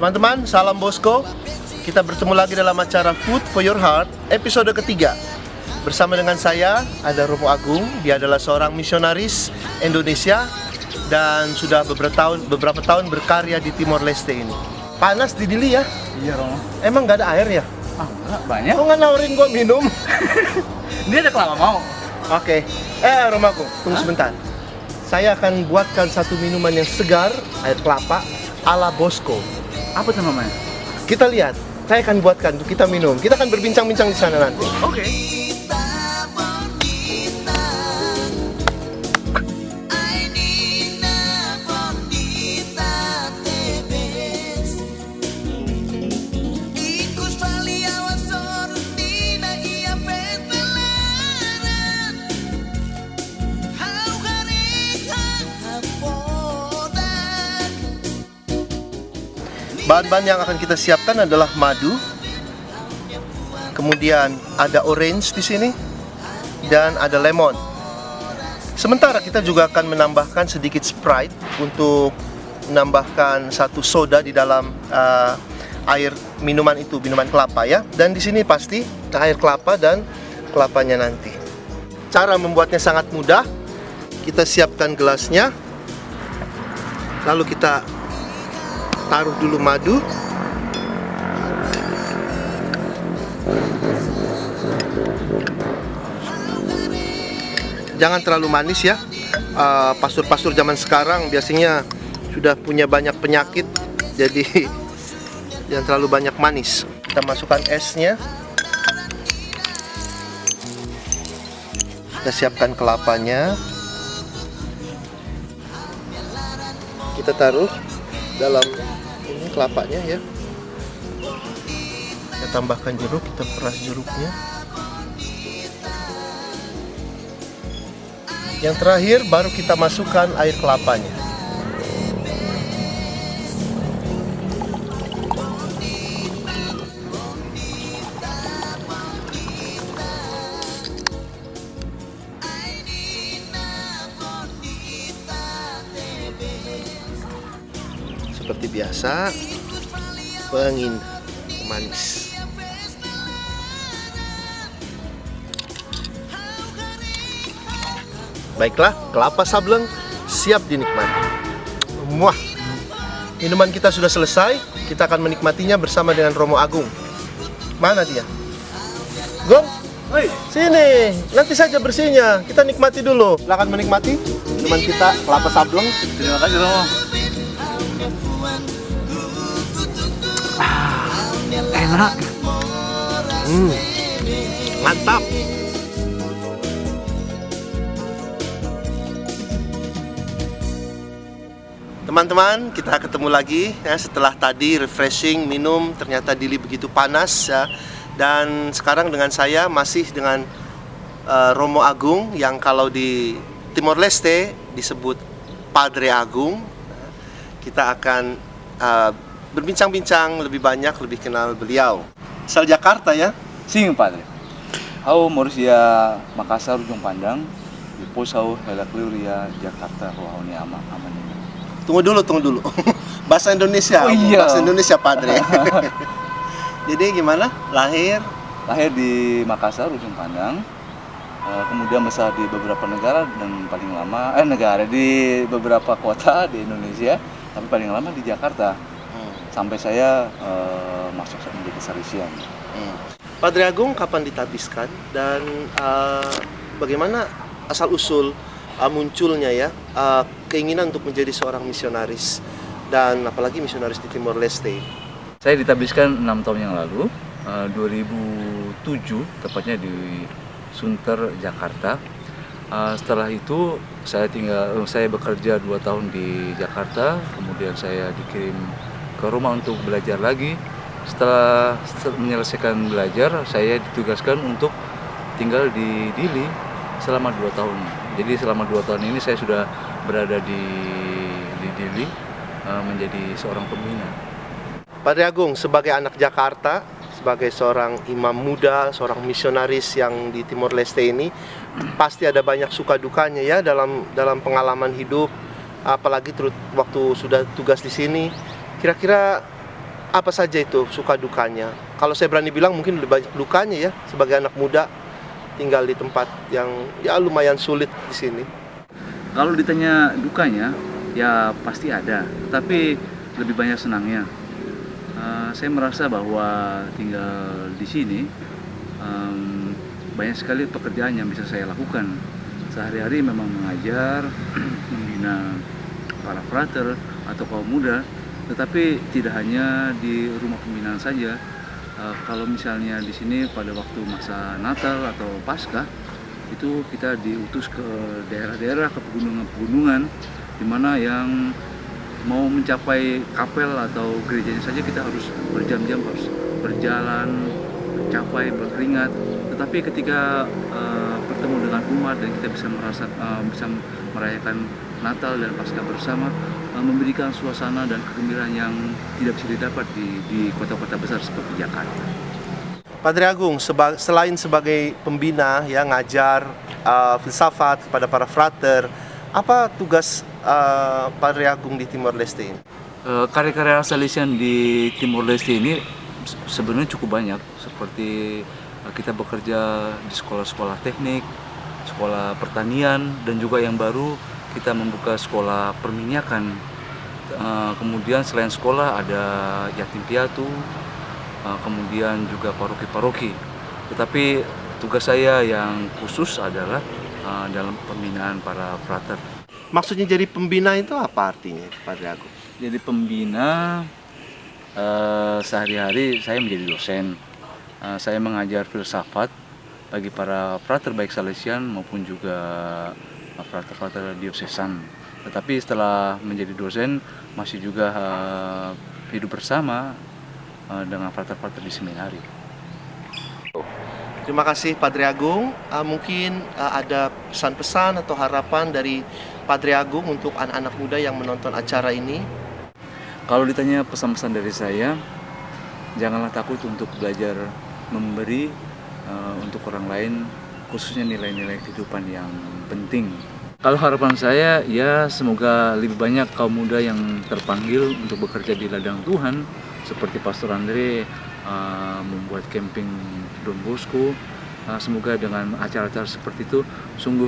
Teman-teman, salam Bosco. Kita bertemu lagi dalam acara Food for Your Heart, episode ketiga. Bersama dengan saya, ada Romo Agung. Dia adalah seorang misionaris Indonesia dan sudah beberapa tahun berkarya di Timor Leste ini. Panas di Dili ya? Iya, Romo. Emang nggak ada air ya? Ah, enggak, banyak. Kok nggak nawarin gua minum? Dia ada kelapa mau. Oke. Romo Agung, tunggu sebentar. Saya akan buatkan satu minuman yang segar, air kelapa, ala Bosco. Apa tuh namanya? Kita lihat. Saya akan buatkan untuk kita minum. Kita akan berbincang-bincang di sana nanti. Oke. Bahan-bahan yang akan kita siapkan adalah madu, kemudian ada orange di sini, dan ada lemon. Sementara kita juga akan menambahkan sedikit Sprite untuk menambahkan satu soda di dalam air minuman itu, minuman kelapa ya. Dan di sini pasti air kelapa dan kelapanya nanti. Cara membuatnya sangat mudah. Kita siapkan gelasnya, lalu kita taruh dulu madu. Jangan terlalu manis ya. Pastor-pastor zaman sekarang biasanya sudah punya banyak penyakit, jadi jangan terlalu banyak manis. Kita masukkan esnya. Kita siapkan kelapanya. Kita taruh dalam ini kelapanya ya. Kita tambahkan jeruk, kita peras jeruknya. Yang terakhir baru kita masukkan air kelapanya. Seperti biasa, pengin manis. Baiklah, kelapa sableng siap dinikmati. Wah, minuman kita sudah selesai. Kita akan menikmatinya bersama dengan Romo Agung. Mana dia? Gong, sini. Nanti saja bersihnya. Kita nikmati dulu. Silakan menikmati minuman kita, kelapa sableng. Terima kasih, Romo. Enak. Mantap. Teman-teman, kita ketemu lagi ya, setelah tadi refreshing minum, ternyata Dili begitu panas ya. Dan sekarang dengan saya masih dengan Romo Agung yang kalau di Timor Leste disebut Padre Agung. Kita akan berbincang-bincang lebih banyak, lebih kenal beliau. Asal Jakarta ya? Sim, Padre. Au Maurisia Makassar Ujung Pandang, di Posau Helakliria Jakarta Rohani aman. Tunggu dulu. Bahasa Indonesia. Oh, iya. Bahasa Indonesia, Padre. Jadi gimana? Lahir di Makassar Ujung Pandang. Kemudian besar di beberapa negara dan paling lama di beberapa kota di Indonesia, tapi paling lama di Jakarta. Sampai saya masuk menjadi Salesian. Padre Agung kapan ditabiskan dan bagaimana asal usul munculnya ya keinginan untuk menjadi seorang misionaris dan apalagi misionaris di Timor Leste? Saya ditabiskan 6 tahun yang lalu, 2007 tepatnya di Sunter, Jakarta. Setelah itu saya bekerja 2 tahun di Jakarta, kemudian saya dikirim ke rumah untuk belajar lagi. Setelah menyelesaikan belajar, saya ditugaskan untuk tinggal di Dili selama 2 tahun. Jadi selama 2 tahun ini saya sudah berada di Dili menjadi seorang pembina. Padre Agung, sebagai anak Jakarta, sebagai seorang imam muda, seorang misionaris yang di Timor Leste ini, pasti ada banyak suka dukanya ya dalam pengalaman hidup, apalagi waktu sudah tugas di sini. Kira-kira Apa saja itu suka dukanya? Kalau saya berani bilang mungkin lebih banyak dukanya ya, sebagai anak muda tinggal di tempat yang ya lumayan sulit di sini. Kalau ditanya dukanya, ya pasti ada, tapi lebih banyak senangnya. Saya merasa bahwa tinggal di sini banyak sekali pekerjaan yang bisa saya lakukan. Sehari-hari memang mengajar, membina para frater atau kaum muda, tetapi tidak hanya di rumah pembinaan saja. Kalau misalnya di sini pada waktu masa Natal atau Paskah, itu kita diutus ke daerah-daerah, ke pegunungan-pegunungan, di mana yang mau mencapai kapel atau gerejanya saja kita harus berjam-jam, harus berjalan, mencapai, berkeringat. Tetapi ketika bertemu dengan umat dan kita bisa bisa merayakan Natal dan Paskah bersama, memberikan suasana dan kegembiraan yang tidak bisa didapat di kota-kota besar seperti Jakarta. Padre Agung, selain sebagai pembina ya ngajar filsafat kepada para frater, apa tugas Padre Agung di Timor Leste ini? Karya-karya Salesian di Timor Leste ini sebenarnya cukup banyak, seperti kita bekerja di sekolah-sekolah teknik, sekolah pertanian, dan juga yang baru kita membuka sekolah perminyakan. Kemudian selain sekolah ada yatim piatu, kemudian juga paroki-paroki. Tetapi tugas saya yang khusus adalah dalam pembinaan para frater. Maksudnya jadi pembina itu apa artinya, Padre Agung? Jadi pembina, sehari-hari saya menjadi dosen. Saya mengajar filsafat bagi para frater baik Salesian maupun juga frater-frater diosesan. Tetapi setelah menjadi dosen masih juga hidup bersama dengan frater-frater di seminari. Terima kasih Padre Agung. Mungkin ada pesan-pesan atau harapan dari Padre Agung untuk anak-anak muda yang menonton acara ini? Kalau ditanya pesan-pesan dari saya, janganlah takut untuk belajar memberi untuk orang lain, khususnya nilai-nilai kehidupan yang penting. Kalau harapan saya, ya semoga lebih banyak kaum muda yang terpanggil untuk bekerja di ladang Tuhan, seperti Pastor Andre membuat camping Don Bosco. Semoga dengan acara-acara seperti itu sungguh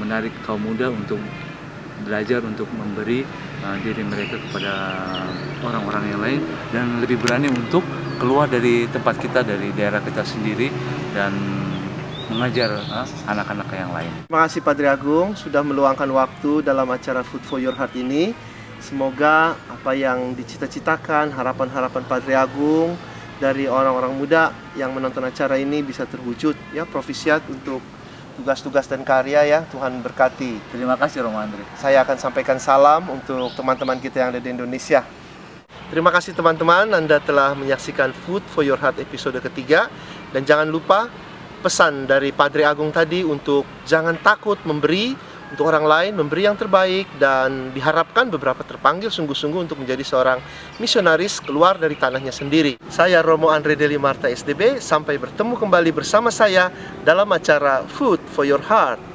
menarik kaum muda untuk belajar untuk memberi diri mereka kepada orang-orang yang lain, dan lebih berani untuk keluar dari tempat kita, dari daerah kita sendiri, dan mengajar anak-anak yang lain. Terima kasih Padre Agung sudah meluangkan waktu dalam acara Food for Your Heart ini. Semoga apa yang dicita-citakan, harapan-harapan Padre Agung dari orang-orang muda yang menonton acara ini bisa terwujud ya. Profisiat untuk tugas-tugas dan karya ya. Tuhan berkati. Terima kasih Romo Andre. Saya akan sampaikan salam untuk teman-teman kita yang ada di Indonesia. Terima kasih teman-teman, Anda telah menyaksikan Food for Your Heart episode ketiga. Dan jangan lupa pesan dari Padre Agung tadi untuk jangan takut memberi untuk orang lain, memberi yang terbaik, dan diharapkan beberapa terpanggil sungguh-sungguh untuk menjadi seorang misionaris keluar dari tanahnya sendiri. Saya Romo Andre Deli Marta SDB, sampai bertemu kembali bersama saya dalam acara Food for Your Heart.